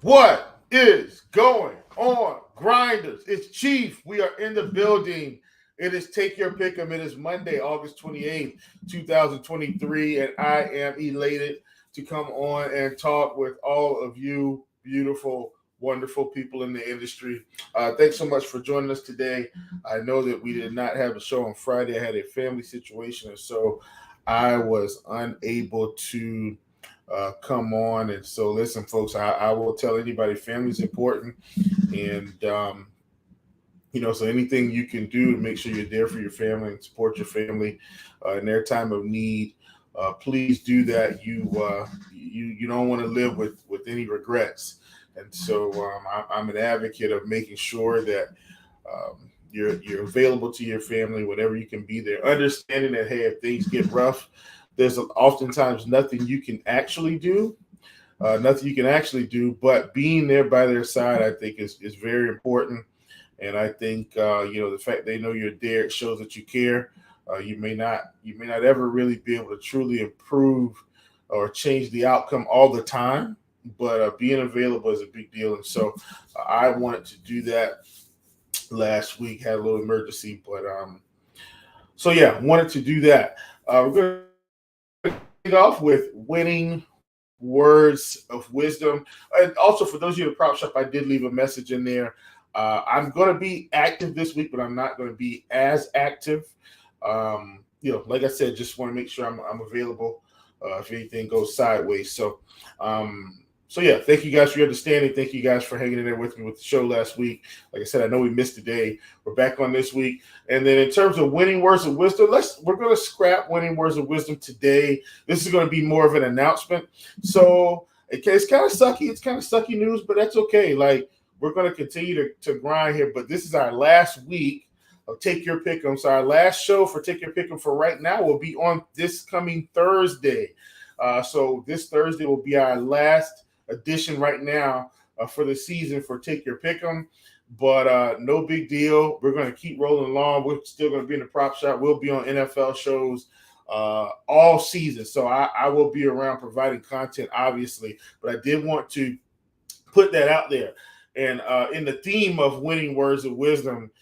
What is going on, Grinders? It's Chief. We are in the building. It is Take Your Pick'em. It is Monday, August 28th, 2023, and I am elated to come on and talk with all of you beautiful, wonderful people in the industry. Thanks so much for joining us today. I know that we did not have a show on Friday. I had a family situation, and so I was unable to come on. And so, listen, folks, I will tell anybody family is important. And, so anything you can do to make sure you're there for your family and support your family in their time of need, please do that. You don't want to live with any regrets. And so I'm an advocate of making sure that you're available to your family whenever you can be there. Understanding that, hey, if things get rough, there's oftentimes nothing you can actually do. But being there by their side, I think, is very important. And I think the fact they know you're there, it shows that you care. You may not ever really be able to truly improve or change the outcome all the time, but being available is a big deal. And so I wanted to do that last week. Had a little emergency, but so yeah, wanted to do that. We're going to kick off with winning words of wisdom. And also, for those of you in the prop shop, I did leave a message in there. I'm going to be active this week, but I'm not going to be as active. Like I said, just want to make sure I'm available if anything goes sideways. So yeah, thank you guys for your understanding. Thank you guys for hanging in there with me with the show last week. Like I said, I know we missed a day. We're back on this week. And then in terms of winning words of wisdom, we're going to scrap winning words of wisdom today. This is going to be more of an announcement. So it's kind of sucky. It's kind of sucky news, but that's okay. Like, we're going to continue to grind here, but this is our last week of Take Your Pick'em. So our last show for Take Your Pick'em for right now will be on this coming Thursday. So this Thursday will be our last edition right now for the season for Take Your Pick'em. But no big deal. We're going to keep rolling along. We're still going to be in the prop shop. We'll be on NFL shows all season. So I will be around providing content, obviously. But I did want to put that out there. And in the theme of winning words of wisdom,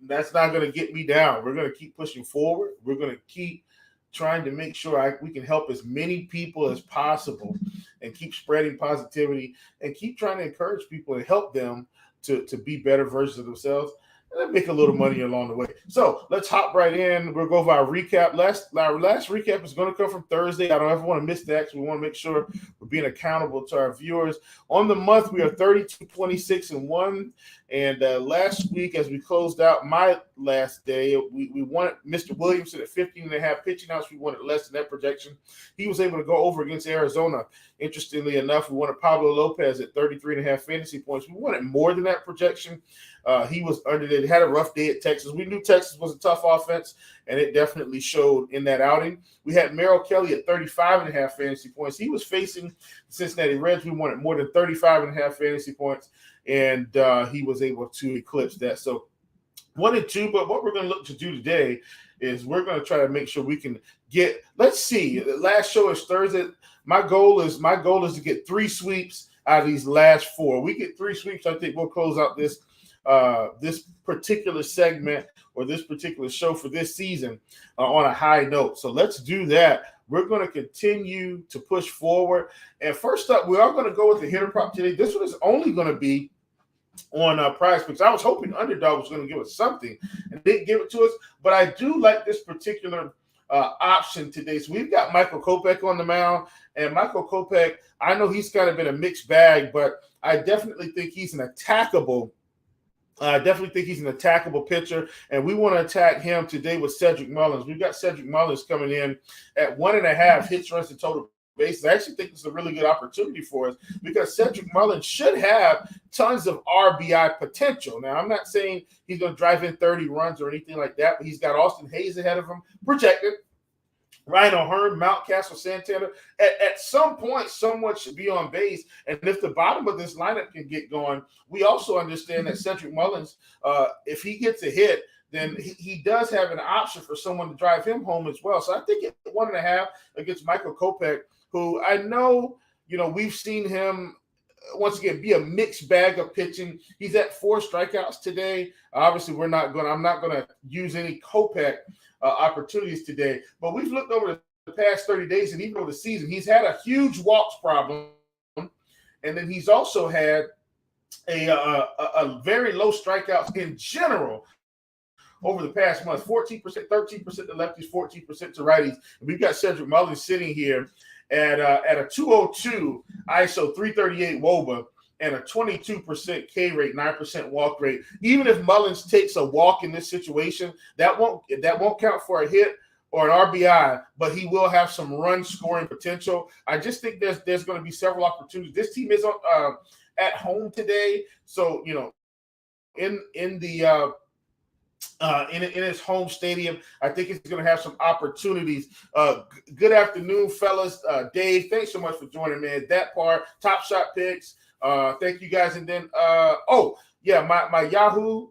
that's not going to get me down. We're going to keep pushing forward. We're going to keep trying to make sure we can help as many people as possible and keep spreading positivity and keep trying to encourage people and help them to be better versions of themselves and make a little money along the way. So let's hop right in. We'll go over our recap. Our last recap is going to come from Thursday. I don't ever want to miss that because we want to make sure we're being accountable to our viewers. On the month, we are 32, 26, and 1. And last week, as we closed out my last day, we wanted Mr. Williamson at 15.5 pitching outs. We wanted less than that projection. He was able to go over against Arizona. Interestingly enough, we wanted Pablo Lopez at 33.5 fantasy points. We wanted more than that projection. He was under it. Had a rough day at Texas. We knew Texas was a tough offense, and it definitely showed in that outing. We had Merrill Kelly at 35.5 fantasy points. He was facing the Cincinnati Reds. We wanted more than 35.5 fantasy points, and he was able to eclipse that. So 1 and 2, but what we're going to look to do today is we're going to try to make sure we can get. Let's see. The last show is Thursday. My goal is to get 3 sweeps out of these last 4. We get 3 sweeps, I think we'll close out this particular segment or this particular show for this season on a high note. So let's do that. We're going to continue to push forward. And first up, we are going to go with the hitter prop today. This one is only going to be on PrizePicks. I was hoping Underdog was going to give us something and didn't give it to us, but I do like this particular option today. So we've got Michael Kopech on the mound, and Michael Kopech, I know he's kind of been a mixed bag, but I definitely think he's an attackable pitcher, and we want to attack him today with Cedric Mullins. We've got Cedric Mullins coming in at 1.5 hits, runs, and total bases. I actually think this is a really good opportunity for us because Cedric Mullins should have tons of RBI potential. Now, I'm not saying he's going to drive in 30 runs or anything like that, but he's got Austin Hayes ahead of him, projected. Ryan O'Hearn, Mountcastle, Santana. At some point, someone should be on base. And if the bottom of this lineup can get going, we also understand that Cedric Mullins, if he gets a hit, then he does have an option for someone to drive him home as well. So I think at 1.5 against Michael Kopech, who I know, we've seen him once again, be a mixed bag of pitching. He's at 4 strikeouts today. Obviously, I'm not going to use any Kopech opportunities today. But we've looked over the past 30 days and even over the season, he's had a huge walks problem. And then he's also had a very low strikeouts in general over the past month. 14%, 13% to lefties, 14% to righties. And we've got Cedric Mullins sitting here at a 202 ISO, 338 WOBA, and a 22% K rate, 9% walk rate. Even if Mullins takes a walk in this situation, that won't count for a hit or an RBI, but he will have some run scoring potential. I just think there's going to be several opportunities. This team is at home today, so in his home stadium, I think it's going to have some opportunities. Good afternoon, fellas. Dave, thanks so much for joining, man. That part, Top Shot Picks. Thank you guys. And then, my Yahoo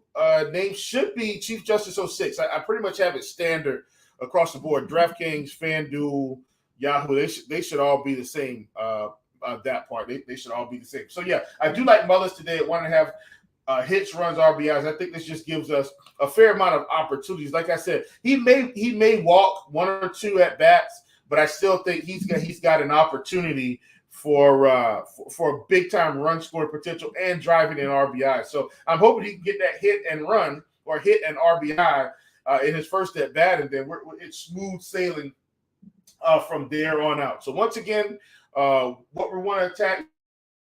name should be Chief Justice 06. I pretty much have it standard across the board. DraftKings, FanDuel, Yahoo, they should all be the same. That part, they should all be the same. So, yeah, I do like Mullins today at 1.5 hits, runs, RBIs. I think this just gives us a fair amount of opportunities. Like I said, he may walk 1 or 2 at bats, but I still think he's got an opportunity for a big time run score potential and driving in RBI. So I'm hoping he can get that hit and run or hit and RBI in his first at bat, and then it's smooth sailing from there on out. So once again, what we want to attack,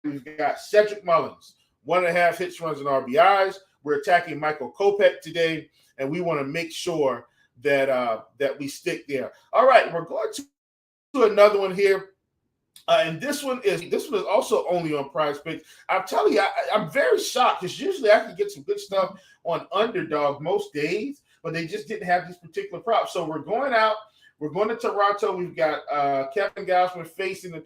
we've got Cedric Mullins, 1.5 hits, runs, and RBIs. We're attacking Michael Kopech today, and we want to make sure that we stick there. All right, we're going to another one here. And this one is also only on PrizePicks. I'm telling you, I'm very shocked because usually I can get some good stuff on Underdog most days, but they just didn't have these particular props. So we're going out. We're going to Toronto. We've got Kevin Gausman facing the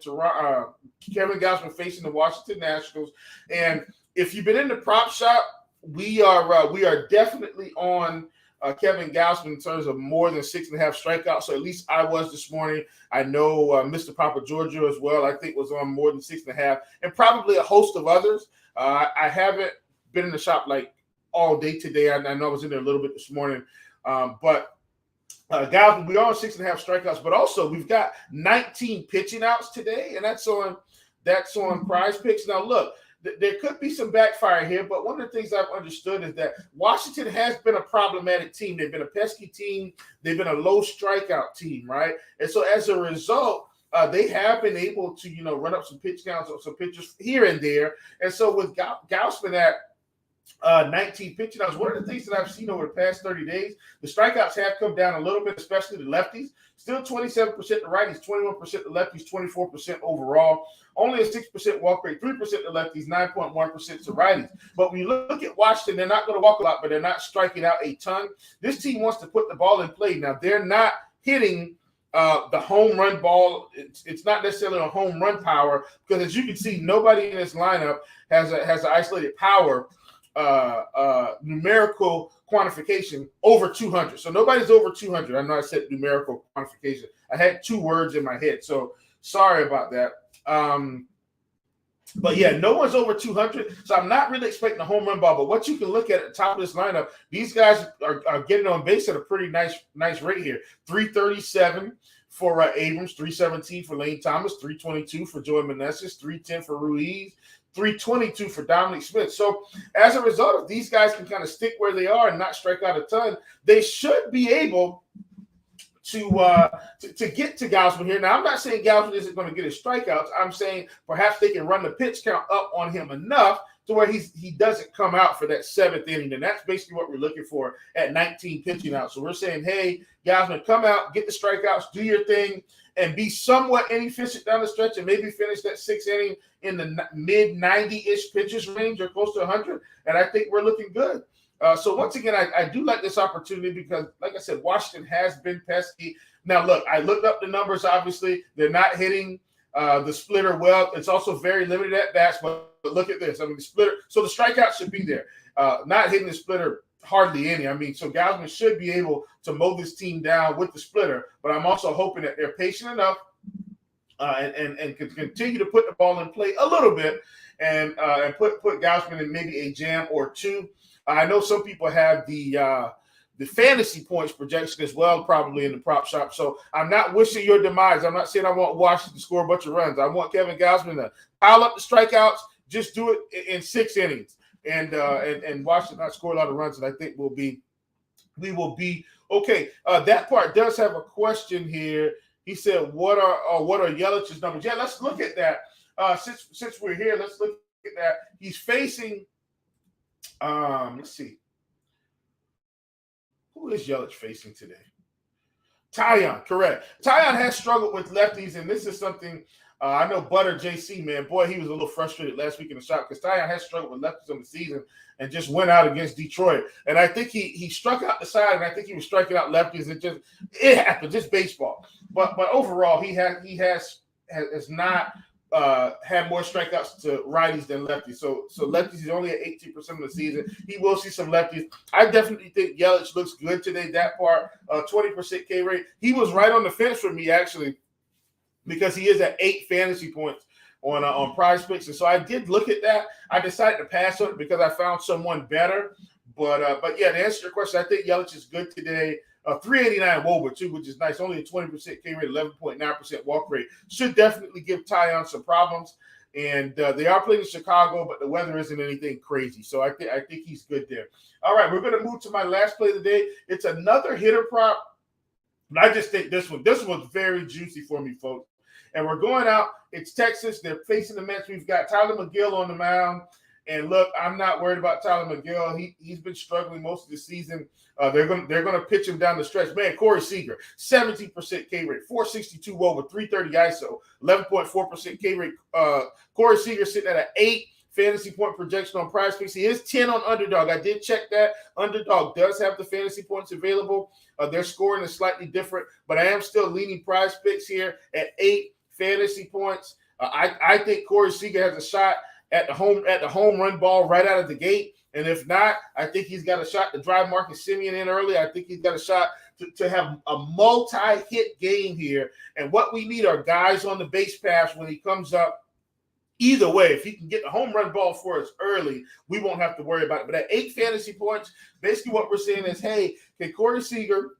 Washington Nationals. And if you've been in the prop shop, we are definitely on Kevin Gausman in terms of more than 6.5 strikeouts. So at least I was this morning. I know Mr. Papa Giorgio as well, I think, was on more than 6.5, and probably a host of others. I haven't been in the shop like all day today. I know I was in there a little bit this morning. But Gausman, we are on 6.5 strikeouts, but also we've got 19 pitching outs today, and that's on PrizePicks. Now, look, there could be some backfire here, but one of the things I've understood is that Washington has been a problematic team. They've been a pesky team. They've been a low strikeout team, right? And so as a result, they have been able to, run up some pitch counts or some pitches here and there. And so with Gausman at 19 pitching outs, one of the things that I've seen over the past 30 days, the strikeouts have come down a little bit, especially the lefties. Still 27% to righties, 21% to lefties, 24% overall. Only a 6% walk rate, 3% to lefties, 9.1% to righties. But when you look at Washington, they're not going to walk a lot, but they're not striking out a ton. This team wants to put the ball in play. Now, they're not hitting the home run ball. It's not necessarily a home run power because, as you can see, nobody in this lineup has an isolated power numerical quantification over 200. So nobody's over 200. I know I said numerical quantification. I had 2 words in my head, so sorry about that. But yeah, no one's over 200. So I'm not really expecting a home run ball. But what you can look at the top of this lineup, these guys are getting on base at a pretty nice rate here. 337 for Abrams, 317 for Lane Thomas, 322 for Joey Meneses, 310 for Ruiz, 322 for Dominic Smith. So as a result, if these guys can kind of stick where they are and not strike out a ton, they should be able to get to Gausman here. Now, I'm not saying Gausman isn't going to get his strikeouts. I'm saying perhaps they can run the pitch count up on him enough to where he doesn't come out for that 7th inning. And that's basically what we're looking for at 19 pitching out. So we're saying, hey, Gausman, come out, get the strikeouts, do your thing, and be somewhat inefficient down the stretch and maybe finish that 6th inning in the mid 90-ish pitches range or close to 100. And I think we're looking good. So once again, I do like this opportunity because, like I said, Washington has been pesky. Now, look, I looked up the numbers. Obviously, they're not hitting the splitter well. It's also very limited at bats, but look at this. I mean, the splitter. So the strikeout should be there. Not hitting the splitter hardly any. I mean, so Gausman should be able to mow this team down with the splitter. But I'm also hoping that they're patient enough and can continue to put the ball in play a little bit and put Gausman in maybe a jam or two. I know some people have the fantasy points projection as well, probably in the prop shop. So I'm not wishing your demise. I'm not saying I want Washington to score a bunch of runs. I want Kevin Gausman to pile up the strikeouts. Just do it in 6 innings, and Washington not score a lot of runs. And I think we will be okay. That part does have a question here. He said, "What are Yelich's numbers?" Yeah, let's look at that. Since we're here, let's look at that. He's facing. Let's see. Who is Yelich facing today? Taillon, correct. Taillon has struggled with lefties, and this is something I know Butter JC, man. Boy, he was a little frustrated last week in the shop because Taillon has struggled with lefties on the season and just went out against Detroit. And I think he struck out the side, and I think he was striking out lefties. It happened, just baseball. But overall, he has not had more strikeouts to righties than lefties. So lefties is only at 18% of the season. He will see some lefties. I definitely think Yelich looks good today. That part, 20% K rate. He was right on the fence for me, actually, because he is at 8 fantasy points on PrizePicks. And so I did look at that. I decided to pass on it because I found someone better. But yeah, to answer your question, I think Yelich is good today. 389 WOBA too, which is nice. Only a 20% K rate, 11.9% walk rate. Should definitely give Taillon some problems. And they are playing in Chicago, but the weather isn't anything crazy. So I think he's good there. All right, we're going to move to my last play of the day. It's another hitter prop. And I just think this one's very juicy for me, folks. And we're going out. It's Texas. They're facing the Mets. We've got Tyler McGill on the mound. And look, I'm not worried about Tyler McGill. He's been struggling most of the season. They're gonna pitch him down the stretch. Man, Corey Seager, 17% K rate, 462 WOBA, 330 ISO, 11.4% K rate. Corey Seager sitting at an 8 fantasy point projection on PrizePicks. He is 10 on Underdog. I did check that. Underdog does have the fantasy points available. Their scoring is slightly different, but I am still leaning PrizePicks here at 8 fantasy points. I think Corey Seager has a shot at the home run ball right out of the gate. And if not, I think he's got a shot to drive Marcus Semien in early. I think he's got a shot to have a multi-hit game here. And what we need are guys on the base paths when he comes up. Either way, if he can get the home run ball for us early, we won't have to worry about it. But at 8 fantasy points, basically what we're saying is, hey, can Corey Seager,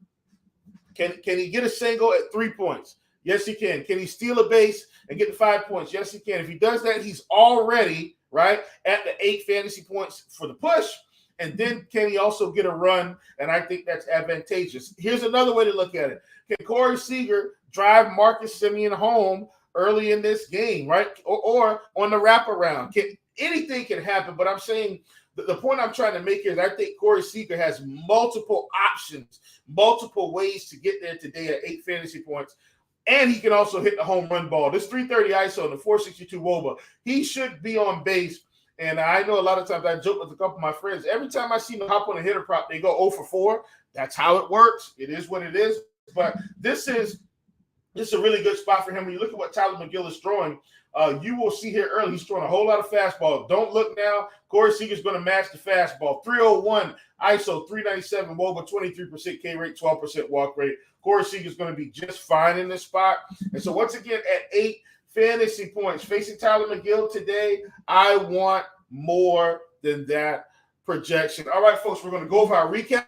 can he get a single at 3 points? Yes, he can. Can he steal a base and get the 5 points? Yes, he can. If he does that, he's already right at the 8 fantasy points for the push. And then can he also get a run? And I think that's advantageous. Here's another way to look at it. Can Corey Seager drive Marcus Semien home early in this game, right? Or on the wraparound? Anything can happen, but I'm saying the point I'm trying to make here is I think Corey Seager has multiple options, multiple ways to get there today at 8 fantasy points. And he can also hit the home run ball. This 330 ISO and the 462 WOBA, he should be on base. And I know a lot of times I joke with a couple of my friends. Every time I see them hop on a hitter prop, they go 0 for 4. That's how it works. It is what it is. But this is a really good spot for him. When you look at what Tyler McGill is throwing, you will see here early he's throwing a whole lot of fastball. Don't look now. Corey Seager's going to match the fastball. 301 ISO, 397 WOBA, 23% K rate, 12% walk rate. Corey Seager's going to be just fine in this spot. And so once again, at 8 fantasy points, facing Tyler McGill today, I want more than that projection. All right, folks, we're going to go over our recap,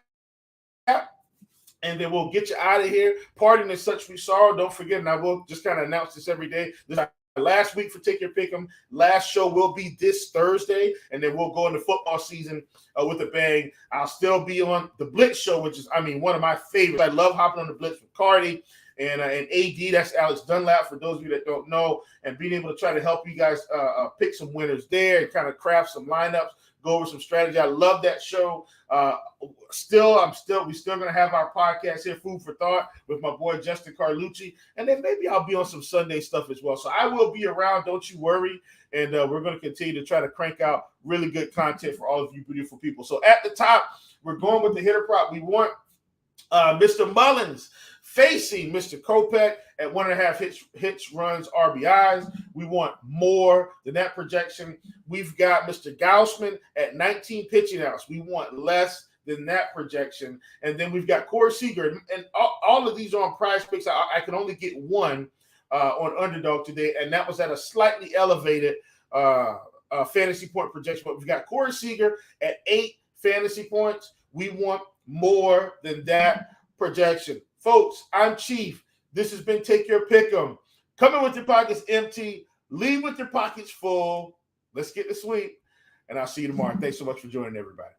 and then we'll get you out of here. Pardon is such we sorrow. Don't forget, and I will just kind of announce this every day. This is our last week for Take Your Pick'em. Last show will be this Thursday, and then we'll go into football season with a bang. I'll still be on the Blitz show, which is, one of my favorites. I love hopping on the Blitz with Cardi and AD. That's Alex Dunlap, for those of you that don't know, and being able to try to help you guys pick some winners there and kind of craft some lineups, go over some strategy. I love that show. We're still going to have our podcast here, Food for Thought, with my boy Justin Carlucci, and then maybe I'll be on some Sunday stuff as well. So I will be around, don't you worry, and we're going to continue to try to crank out really good content for all of you beautiful people. So at the top, we're going with the hitter prop. We want Mr. Mullins facing Mr. Kopech at 1.5 hits, runs, RBIs. We want more than that projection. We've got Mr. Gausman at 19 pitching outs. We want less than that projection. And then we've got Corey Seager. And all of these are on PrizePicks. I can only get one. on Underdog today, and that was at a slightly elevated fantasy point projection. But we've got Corey Seager at 8 fantasy points. We want more than that projection. Folks, I'm Chief. This has been Take Your Pick'em. Come in with your pockets empty. Leave with your pockets full. Let's get the sweep. And I'll see you tomorrow. Thanks so much for joining, everybody.